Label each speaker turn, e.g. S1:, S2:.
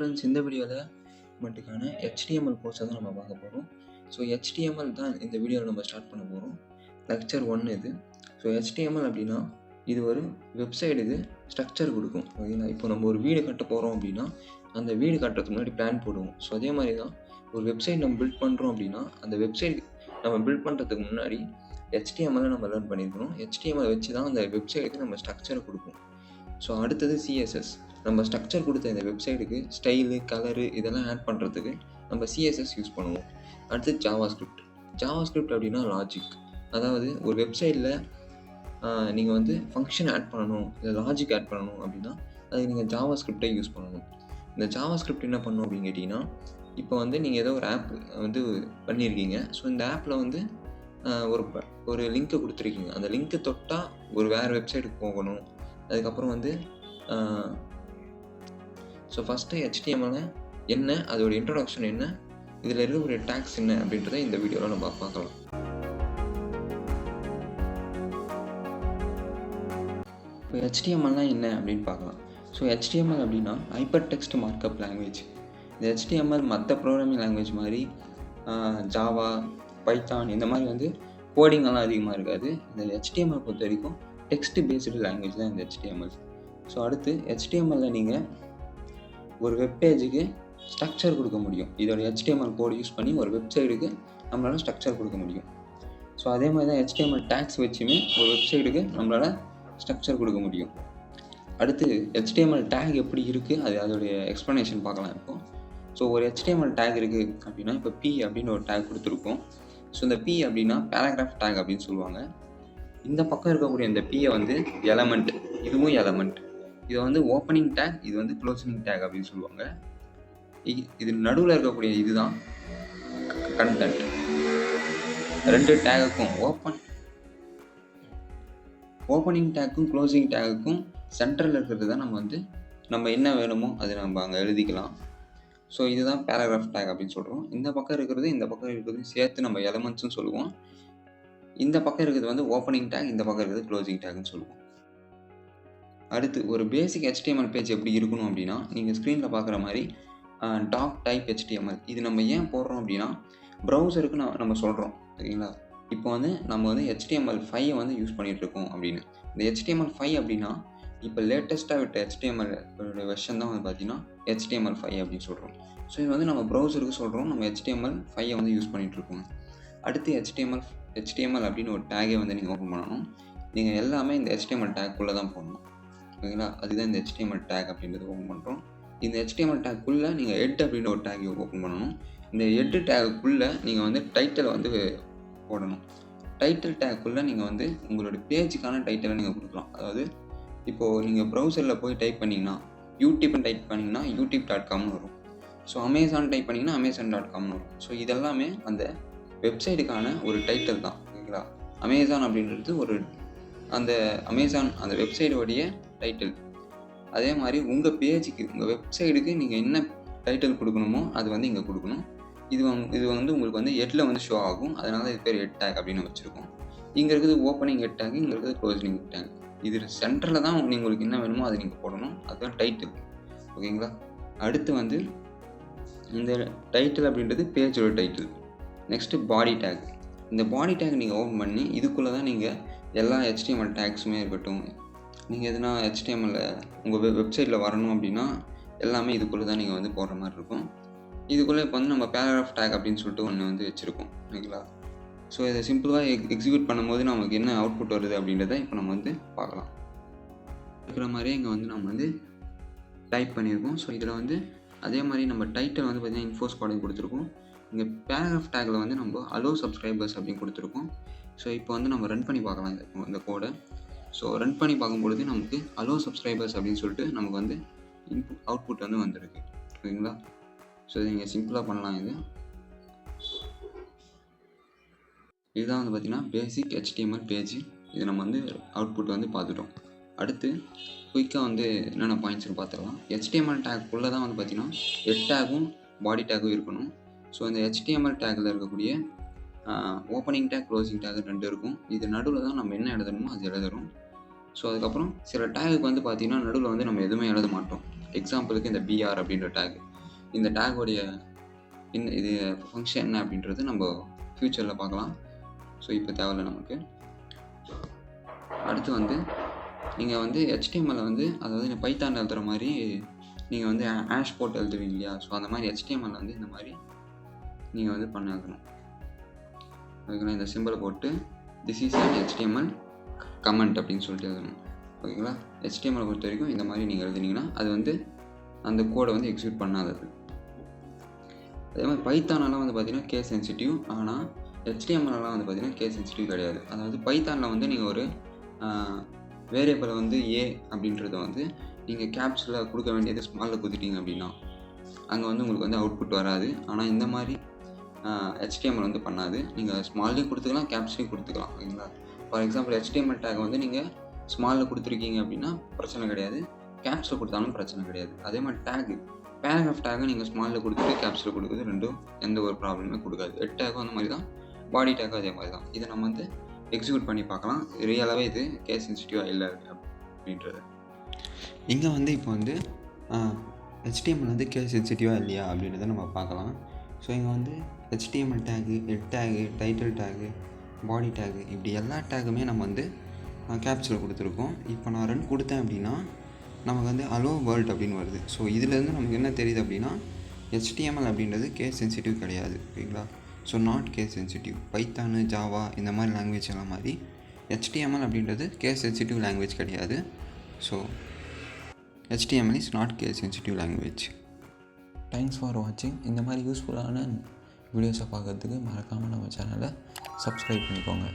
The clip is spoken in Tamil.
S1: ஃப்ரெண்ட்ஸ், இந்த வீடியோவில் மட்டுக்கான HTML கோர்ஸை தான் நம்ம பார்க்க போகிறோம். ஸோ HTML தான் இந்த வீடியோவில் நம்ம ஸ்டார்ட் பண்ண போகிறோம். லெக்சர் 1 இது. ஸோ HTML அப்படின்னா இது ஒரு வெப்சைட்டுக்கு ஸ்ட்ரக்சர் கொடுக்கும். ஓகேங்களா? இப்போ நம்ம ஒரு வீடு கட்ட போகிறோம் அப்படின்னா அந்த வீடு கட்டுறதுக்கு முன்னாடி பிளான் போடுவோம். ஸோ அதே மாதிரி தான் ஒரு வெப்சைட் நம்ம பில்ட் பண்ணுறோம் அப்படின்னா அந்த வெப்சைட் நம்ம பில்ட் பண்ணுறதுக்கு முன்னாடி HTML நம்ம லேர்ன் பண்ணியிருக்கணும். HTML வச்சு தான் அந்த வெப்சைட்டுக்கு நம்ம ஸ்ட்ரக்சரை கொடுப்போம். ஸோ அடுத்தது CSS. நம்ம ஸ்ட்ரக்சர் கொடுத்த இந்த வெப்சைட்டுக்கு ஸ்டைலு, கலரு இதெல்லாம் ஆட் பண்ணுறதுக்கு நம்ம CSS யூஸ் பண்ணுவோம். அடுத்து ஜாவாஸ்கிரிப்ட். ஜாவாஸ்கிரிப்ட் அப்படின்னா லாஜிக். அதாவது ஒரு வெப்சைட்டில் நீங்கள் வந்து ஃபங்க்ஷன் ஆட் பண்ணணும், இல்லை லாஜிக் ஆட் பண்ணணும் அப்படின்னா அதுக்கு நீங்கள் ஜாவாஸ்கிரிப்டை யூஸ் பண்ணணும். இந்த ஜாவாஸ்கிரிப்ட் என்ன பண்ணணும் அப்படின்னு கேட்டிங்கன்னா, இப்போ வந்து நீங்கள் ஏதோ ஒரு ஆப் வந்து பண்ணியிருக்கீங்க. ஸோ இந்த ஆப்பில் வந்து ஒரு லிங்க்கை கொடுத்துருக்கீங்க. அந்த லிங்க்கை தொட்டால் ஒரு வேறு வெப்சைட்டுக்கு போகணும். அதுக்கப்புறம் வந்து ஸோ ஃபஸ்ட்டு HTML என்ன, அதோட இன்ட்ரொடக்ஷன் என்ன, இதில் இருக்கக்கூடிய டேக்ஸ் என்ன அப்படின்றத இந்த வீடியோவில் நம்ம பார்க்கலாம். இப்போ HTMLனா என்ன அப்படின்னு பார்க்கலாம். ஸோ HTML அப்படின்னா ஹைப்பர் டெக்ஸ்ட் மார்க்அப் லாங்குவேஜ். இந்த HTML மற்ற ப்ரோக்ராமிங் லாங்குவேஜ் மாதிரி ஜாவா, பைத்தான் இந்த மாதிரி வந்து கோடிங்கெல்லாம் அதிகமாக இருக்காது. இந்த HTML பொறுத்த வரைக்கும் டெக்ஸ்ட் பேஸ்டு லாங்குவேஜ் தான் இந்த HTML. ஸோ அடுத்து HTMLல நீங்கள் ஒரு வெப்பேஜுக்கு ஸ்ட்ரக்சர் கொடுக்க முடியும். இதோட HTML கோடு யூஸ் பண்ணி ஒரு வெப்சைட்டுக்கு நம்மளால் ஸ்ட்ரக்சர் கொடுக்க முடியும். ஸோ அதே மாதிரி தான் HTML டேக்ஸ் வச்சுமே ஒரு வெப்சைட்டுக்கு நம்மளால் ஸ்ட்ரக்சர் கொடுக்க முடியும். அடுத்து HTML டேக் எப்படி இருக்குது அதோடைய எக்ஸ்ப்ளனேஷன் பார்க்கலாம். இப்போ ஸோ ஒரு HTML டேக் இருக்குது அப்படின்னா இப்போ P அப்படின்னு ஒரு டேக் கொடுத்துருக்கோம். ஸோ இந்த P அப்படின்னா பேராகிராஃப் டேக் அப்படின்னு சொல்லுவாங்க. இந்த பக்கம் இருக்கக்கூடிய இந்த P வந்து எலமெண்ட், இதுவும் எலமெண்ட். இது வந்து ஓப்பனிங் டேக், இது வந்து க்ளோசிங் டேக் அப்படின்னு சொல்லுவாங்க. இது நடுவில் இருக்கக்கூடிய இதுதான் கண்டென்ட். ரெண்டு டேகுக்கும் ஓப்பனிங் டேக்கும் க்ளோசிங் டேகுக்கும் சென்டரில் இருக்கிறது தான் நம்ம என்ன வேணுமோ அதை நம்ம அங்கே எழுதிக்கலாம். ஸோ இதுதான் பேராகிராஃப் டேக் அப்படின்னு சொல்கிறோம். இந்த பக்கம் இருக்கிறது சேர்த்து நம்ம எலமெண்ட்ஸ்னு சொல்லுவோம். இந்த பக்கம் இருக்கிறது வந்து ஓப்பனிங் டேக், இந்த பக்கம் இருக்கிறது க்ளோசிங் டேக்னு சொல்லுவோம். அடுத்து ஒரு பேசிக் HTML பேஜ் எப்படி இருக்கணும் அப்படின்னா, நீங்கள் ஸ்க்ரீனில் பார்க்குற மாதிரி டாக் டைப் HTML. இது நம்ம ஏன் போடுறோம் அப்படின்னா ப்ரௌசருக்கு நம்ம சொல்கிறோம். சரிங்களா? இப்போ வந்து நம்ம வந்து HTML5 வந்து யூஸ் பண்ணிகிட்ருக்கோம் அப்படின்னு. இந்த HTML5 அப்படின்னா இப்போ லேட்டஸ்ட்டாக விட்ட HTML வெர்ஷன் தான் வந்து பார்த்திங்கன்னா HTML5 அப்படின்னு சொல்கிறோம். ஸோ இது வந்து நம்ம ப்ரௌசருக்கு சொல்கிறோம், நம்ம HTML5 வந்து யூஸ் பண்ணிகிட்ருக்கோம். அடுத்து HTML அப்படின்னு ஒரு டேகை வந்து நீங்கள் ஓப்பன் பண்ணணும். நீங்கள் எல்லாமே இந்த HTML டேக்குள்ளே தான் போடணும். ஓகேங்களா? அதுதான் இந்த HTML டேக் அப்படின்றது ஓப்பன் பண்ணுறோம். இந்த HTML டேக்குள்ளே நீங்கள் ஹெட் அப்படின்னு ஒரு டேக் ஓப்பன் பண்ணணும். இந்த ஹெட் டேக்குள்ளே நீங்கள் வந்து டைட்டில் வந்து போடணும். டைட்டில் டேக்குள்ளே நீங்கள் வந்து உங்களோட பேஜுக்கான டைட்டிலை நீங்கள் கொடுக்கலாம். அதாவது இப்போது நீங்கள் ப்ரௌசரில் போய் டைப் பண்ணிங்கன்னா யூடியூப்னு டைப் பண்ணிங்கன்னா youtube.comனு வரும். ஸோ அமேசான் டைப் பண்ணிங்கன்னா amazon.comனு வரும். ஸோ இதெல்லாமே அந்த வெப்சைட்டுக்கான ஒரு டைட்டில் தான். ஓகேங்களா? அமேசான் அப்படின்றது அந்த அமேசான் அந்த வெப்சைட்டோடைய டைட்டில். அதே மாதிரி உங்கள் பேஜுக்கு, உங்கள் வெப்சைட்டுக்கு நீங்கள் என்ன டைட்டில் கொடுக்கணுமோ அது வந்து இங்கே கொடுக்கணும். இது வந்து உங்களுக்கு வந்து ஹெட்டில் வந்து ஷோ ஆகும். அதனால இது பேர் ஹெட் டேக் அப்படின்னு வச்சுருக்கோம். இங்கே இருக்குது ஓப்பனிங் ஹெட் டேக், இங்கே இருக்குது க்ளோசிங் ஹெட் டேக். இது சென்டரில் தான் உங்களுக்கு என்ன வேணுமோ அதை நீங்கள் போடணும். அதுதான் டைட்டில். ஓகேங்களா? அடுத்து வந்து இந்த டைட்டில் அப்படின்றது பேஜோட டைட்டில். நெக்ஸ்ட்டு பாடி டேக். இந்த பாடி டேக் நீங்கள் ஓப்பன் பண்ணி இதுக்குள்ளே தான் நீங்கள் எல்லா HTML டேக்ஸுமே இருக்கட்டும், நீங்கள் எதுனா HTML உங்கள் வெப்சைட்டில் வரணும் அப்படின்னா எல்லாமே இதுக்குள்ளே தான் நீங்கள் வந்து போடுற மாதிரி இருக்கும். இதுக்குள்ளே இப்போ வந்து நம்ம பேராகிராஃப் டேக் அப்படின்னு சொல்லிட்டு ஒன்று வந்து வச்சுருக்கோம். ஓகேங்களா? ஸோ இதை சிம்பிளாக எக்ஸிக்யூட் பண்ணும்போது நமக்கு என்ன அவுட்புட் வருது அப்படின்றத இப்போ நம்ம வந்து பார்க்கலாம். இருக்கிற மாதிரியே இங்கே வந்து நம்ம வந்து டைப் பண்ணியிருக்கோம். ஸோ இதில் வந்து அதே மாதிரி நம்ம டைட்டில் வந்து பார்த்திங்கன்னா இன்ஃபோ ஸ்குவாட்னு கொடுத்துருக்கோம். இங்கே பேராகிராஃப் டேக்கில் வந்து நம்ம அலோ சப்ஸ்கிரைபர்ஸ் அப்படின்னு கொடுத்துருக்கோம். ஸோ இப்போ வந்து நம்ம ரன் பண்ணி பார்க்கலாம் இந்த கோடை. ஸோ ரன் பண்ணி பார்க்கும்பொழுது நமக்கு அலோ சப்ஸ்கிரைபர்ஸ் அப்படின்னு சொல்லிட்டு நமக்கு வந்து அவுட்புட் வந்து வந்துருக்கு. ஓகேங்களா? ஸோ இதை நீங்கள் சிம்பிளாக பண்ணலாம். இதுதான் வந்து பார்த்திங்கன்னா பேசிக் HTML பேஜ். இது நம்ம வந்து அவுட்புட் வந்து பார்த்துட்டோம். அடுத்து குயிக்காக வந்து என்னென்ன பாயிண்ட்ஸ்னு பார்த்துக்கலாம். HTML டேக்குள்ளே தான் வந்து பார்த்திங்கன்னா ஹெட் டேக்கும் பாடி டேக்கும் இருக்கணும். ஸோ இந்த HTML டேக்கில் இருக்கக்கூடிய ஓப்பனிங் டேக், க்ளோசிங் டேக் 2 இருக்கும். இது நடுவில் தான் நம்ம என்ன எழுதணுமோ அது எழுதுறோம். ஸோ அதுக்கப்புறம் சில டேகுக்கு வந்து பார்த்திங்கன்னா நடுவில் வந்து நம்ம எதுவுமே எழுத மாட்டோம். எக்ஸாம்பிளுக்கு இந்த BR அப்படின்ற டேக். இந்த டேக்கோடைய இது ஃபங்க்ஷன் என்ன அப்படின்றது நம்ம ஃப்யூச்சரில் பார்க்கலாம். ஸோ இப்போ தேவையில்லை நமக்கு. அடுத்து வந்து நீங்கள் வந்து HTML வந்து அதாவது இந்த பைத்தான் எழுதுகிற மாதிரி நீங்கள் வந்து ஆஷ் போட்டு எழுதுவீங்க இல்லையா? ஸோ அந்த மாதிரி HTML வந்து இந்த மாதிரி நீங்கள் வந்து பண்ண எழுதணும். ஓகேங்களா? இந்த சிம்பிளை போட்டு this is an HTML comment அப்படின்னு சொல்லிட்டு எழுதணும். ஓகேங்களா? HTML பொறுத்த வரைக்கும் இந்த மாதிரி நீங்கள் எழுதுனீங்கன்னா அது வந்து அந்த கோடை வந்து எக்ஸிக்யூட் பண்ணாதது. அதே மாதிரி பைத்தானெல்லாம் வந்து பார்த்தீங்கன்னா கேஸ் சென்சிட்டிவ், ஆனால் HTMLலாம் வந்து பார்த்தீங்கன்னா கேஸ் சென்சிட்டிவ் கிடையாது. அதாவது பைத்தானில் வந்து நீங்கள் ஒரு வேரியபிளை வந்து A அப்படின்றத வந்து நீங்கள் கேப்ஸில் கொடுக்க வேண்டியது ஸ்மாலில் கொடுத்துட்டீங்க அப்படின்னா அங்கே வந்து உங்களுக்கு வந்து அவுட்புட் வராது. ஆனால் இந்த மாதிரி HTML வந்து பண்ணாது. நீங்கள் ஸ்மால்லையும் கொடுத்துக்கலாம், கேப்ஸ்லையும் கொடுத்துக்கலாம். ஓகேங்களா? ஃபார் எக்ஸாம்பிள் HTML டேக் வந்து நீங்கள் ஸ்மாலில் கொடுத்துருக்கீங்க அப்படின்னா பிரச்சனை கிடையாது, கேப்ஸில் கொடுத்தாலும் பிரச்சனை கிடையாது. அதே மாதிரி டேகு பேராகிராஃப் டேக்கை நீங்கள் ஸ்மாலில் கொடுத்துட்டு கேப்ஸில் கொடுக்குறது ரெண்டும் எந்த ஒரு ப்ராப்ளமே கொடுக்காது. ஹெட் டேக்கும் அந்த மாதிரி தான், பாடி டேக்கும் அதே மாதிரி தான். இதை நம்ம வந்து எக்ஸிக்யூட் பண்ணி பார்க்கலாம் ரியலாகவே இது கேஸ் சென்சிட்டிவாக இல்லை அப்படின்றது. இங்கே வந்து இப்போ வந்து HTML வந்து கேஸ் சென்சிட்டிவாக இல்லையா அப்படின்றத நம்ம பார்க்கலாம். ஸோ இங்கே வந்து HTML tag, head tag, title tag, body tag இப்படி எல்லா டேகுமே நம்ம வந்து கேப்ஸில் கொடுத்துருக்கோம். இப்போ நான் ரன் கொடுத்தேன் அப்படின்னா நமக்கு வந்து அலோ வேர்ல்ட் அப்படின்னு வருது. ஸோ இதுலேருந்து நமக்கு என்ன தெரியுது அப்படின்னா HTML அப்படின்றது கேஸ் சென்சிட்டிவ் கிடையாது. ஓகேங்களா? So not case sensitive. Python, Java இந்த மாதிரி லாங்குவேஜ் எல்லாம் மாதிரி HTML அப்படின்றது கேஸ் சென்சிட்டிவ் லாங்குவேஜ் கிடையாது. So HTML is not case sensitive language. Thanks for வாட்சிங். இந்த மாதிரி யூஸ்ஃபுல்லான வீடியோஸை பார்க்குறதுக்கு மறக்காமல் நம்ம சேனலை சப்ஸ்கிரைப் பண்ணிக்கோங்க.